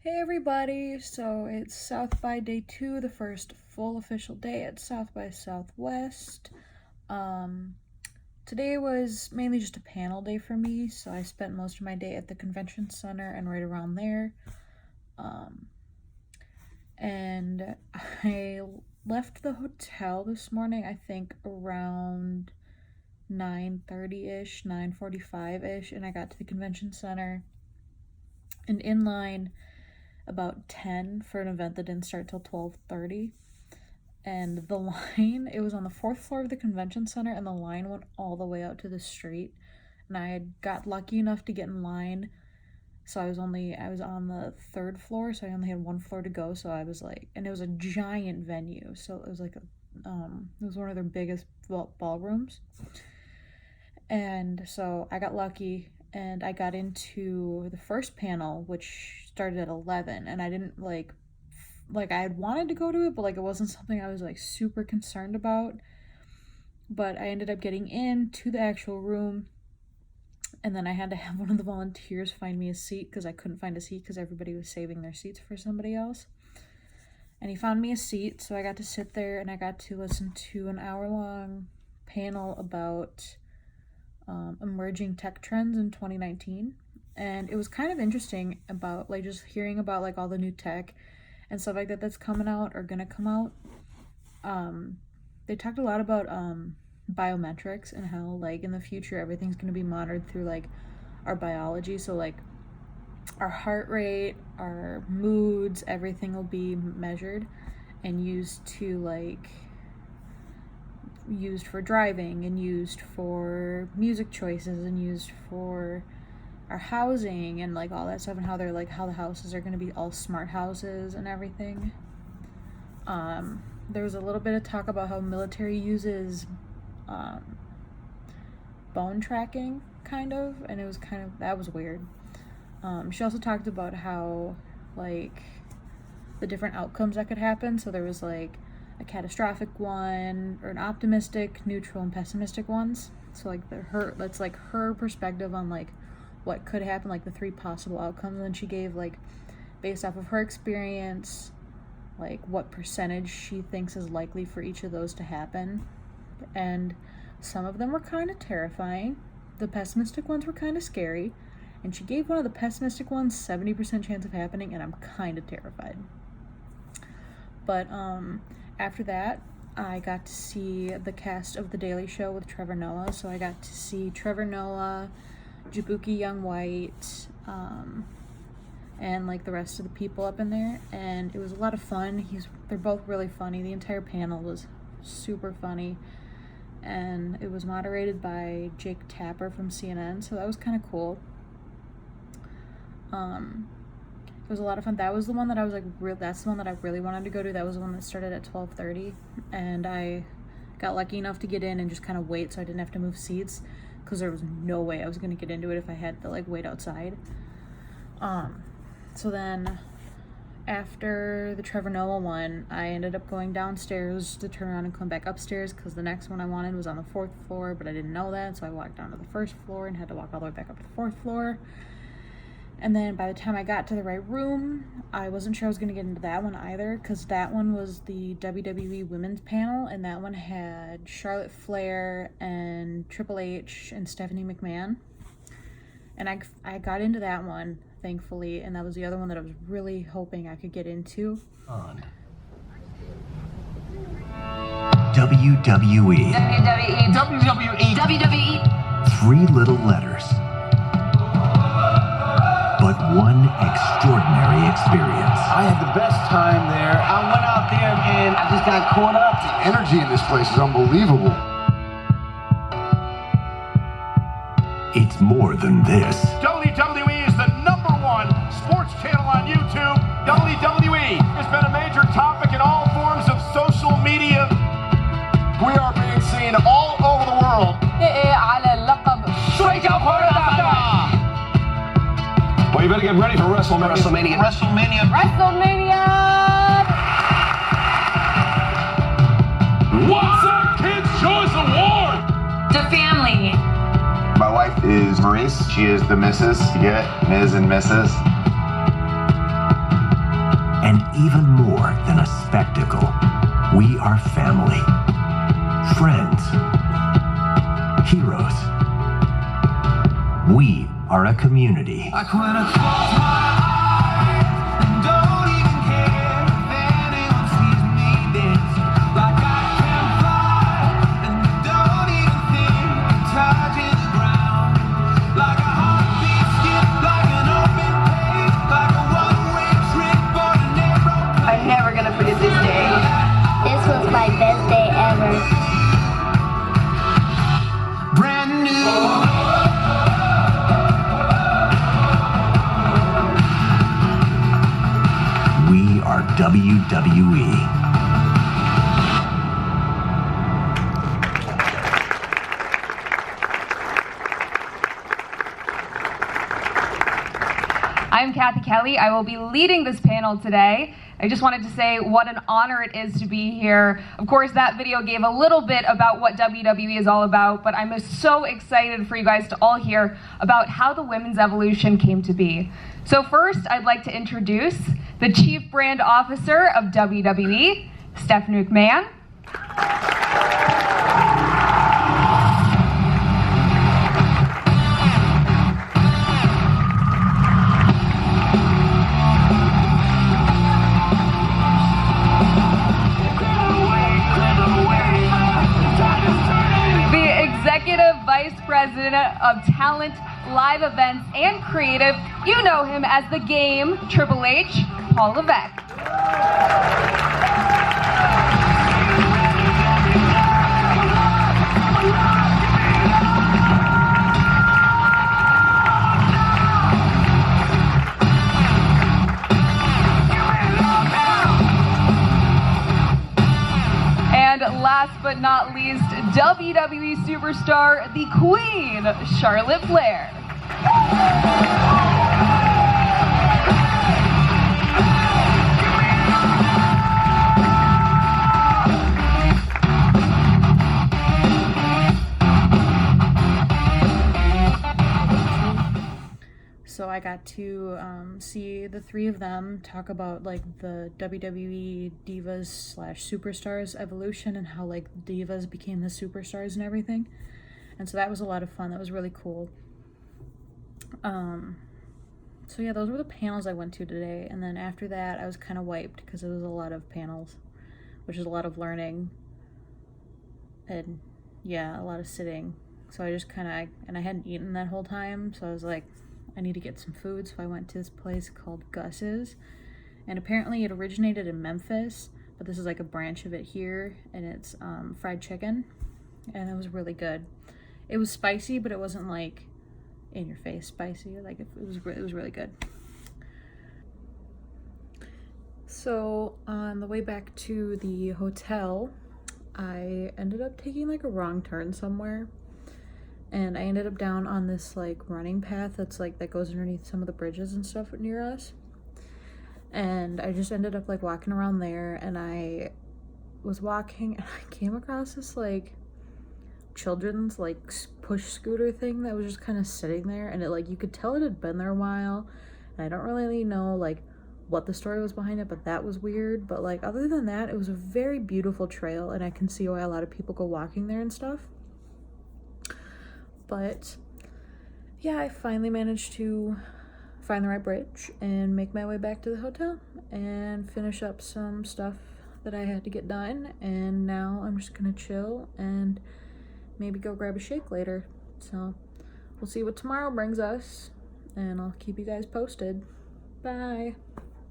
Hey everybody, so it's South by Day 2, the first full official day at South by Southwest. Today was mainly just a panel day for me, so I spent most of my day at the convention center and right around there. And I left the hotel this morning, I think around 9:30-ish, 9:45-ish, and I got to the convention center and in line about 10 for an event that didn't start till 12:30. And the line, it was on the 4th floor of the convention center, and the line went all the way out to the street. And I had got lucky enough to get in line, so I was on the 3rd floor, so I only had 1 floor to go. So I was like, and it was a giant venue, so it was like it was one of their biggest ballrooms. And so I got lucky, and I got into the first panel, which started at 11, and I didn't like I had wanted to go to it, but like it wasn't something I was like super concerned about. But I ended up getting into the actual room, and then I had to have one of the volunteers find me a seat because I couldn't find a seat because everybody was saving their seats for somebody else. And he found me a seat, so I got to sit there and I got to listen to an hour-long panel about emerging tech trends in 2019. And it was kind of interesting about like just hearing about like all the new tech and stuff like that that's coming out or gonna come out. They talked a lot about biometrics and how like in the future everything's gonna be monitored through like our biology. So like our heart rate, our moods, everything will be measured and used for driving and used for music choices and used for our housing and like all that stuff, and how they're like how the houses are going to be all smart houses and everything. There was a little bit of talk about how military uses bone tracking kind of, and it was kind of, that was weird. She also talked about how like the different outcomes that could happen. So there was like a catastrophic one, or an optimistic, neutral, and pessimistic ones. So like that's like her perspective on like what could happen, like the 3 possible outcomes. And then she gave like, based off of her experience, like what percentage she thinks is likely for each of those to happen. And some of them were kind of terrifying. The pessimistic ones were kind of scary. And she gave one of the pessimistic ones 70% chance of happening, and I'm kind of terrified. But after that, I got to see the cast of The Daily Show with Trevor Noah. So I got to see Trevor Noah, Jabuki Young White, and like the rest of the people up in there, and it was a lot of fun. They're both really funny. The entire panel was super funny, and it was moderated by Jake Tapper from CNN, so that was kind of cool. It was a lot of fun. That was the one that I was like, that's the one that I really wanted to go to. That was the one that started at 12:30, and I got lucky enough to get in and just kind of wait so I didn't have to move seats, because there was no way I was going to get into it if I had to like wait outside. So then after the Trevor Noah one, I ended up going downstairs to turn around and come back upstairs, because the next one I wanted was on the 4th floor, but I didn't know that, so I walked down to the 1st floor and had to walk all the way back up to the 4th floor. And then by the time I got to the right room, I wasn't sure I was going to get into that one either, because that one was the WWE Women's panel, and that one had Charlotte Flair and Triple H and Stephanie McMahon. And I got into that one, thankfully, and that was the other one that I was really hoping I could get into. On. WWE. WWE. 3 little letters. But one extraordinary experience. I had the best time there. I went out there and I just got caught up. The energy in this place is unbelievable. It's more than this. WWE is the #1 sports channel on YouTube. WWE has been a major topic in all forms of social media. We are being seen all over the world. Well, you better get ready for WrestleMania. What's up, Kids' Choice Award? The family. My wife is Maurice. She is the Mrs. You get it? Ms. and Mrs. and even more than a spectacle. We are family, friends, heroes. We are a community. Like when I close my eyes and don't even care if anyone sees me dance. Like I can fly and don't even think of touching the ground. Like a heartbeat skip, like an open page, like a one-way trip on an aeroplane. I'm never gonna forget this day. This was my best day ever. Brand new. We are WWE. I'm Kathy Kelly. I will be leading this panel today. I just wanted to say what an honor it is to be here. Of course, that video gave a little bit about what WWE is all about, but I'm so excited for you guys to all hear about how the women's evolution came to be. So first, I'd like to introduce the Chief Brand Officer of WWE, Stephanie McMahon. Executive Vice President of Talent, Live Events, and Creative. You know him as the Game, Triple H, Paul Levesque. And last but not least, WWE superstar, the Queen, Charlotte Flair. So I got to see the three of them talk about like the WWE divas slash superstars evolution and how like divas became the superstars and everything. And so that was a lot of fun. That was really cool. So yeah, those were the panels I went to today. And then after that, I was kind of wiped because it was a lot of panels, which is a lot of learning. And yeah, a lot of sitting. So I just kind of, and I hadn't eaten that whole time. So I was like, I need to get some food, so I went to this place called Gus's, and apparently it originated in Memphis, but this is like a branch of it here, and it's fried chicken, and it was really good. It was spicy, but it wasn't like in your face spicy. Like it was really good. So on the way back to the hotel, I ended up taking like a wrong turn somewhere. And I ended up down on this like running path that's like that goes underneath some of the bridges and stuff near us. And I just ended up like walking around there, and I was walking and I came across this like children's like push scooter thing that was just kind of sitting there, and it like you could tell it had been there a while, and I don't really know like what the story was behind it, but that was weird. But like other than that, it was a very beautiful trail, and I can see why a lot of people go walking there and stuff. But yeah, I finally managed to find the right bridge and make my way back to the hotel and finish up some stuff that I had to get done. And now I'm just gonna chill and maybe go grab a shake later. So we'll see what tomorrow brings us, and I'll keep you guys posted. Bye.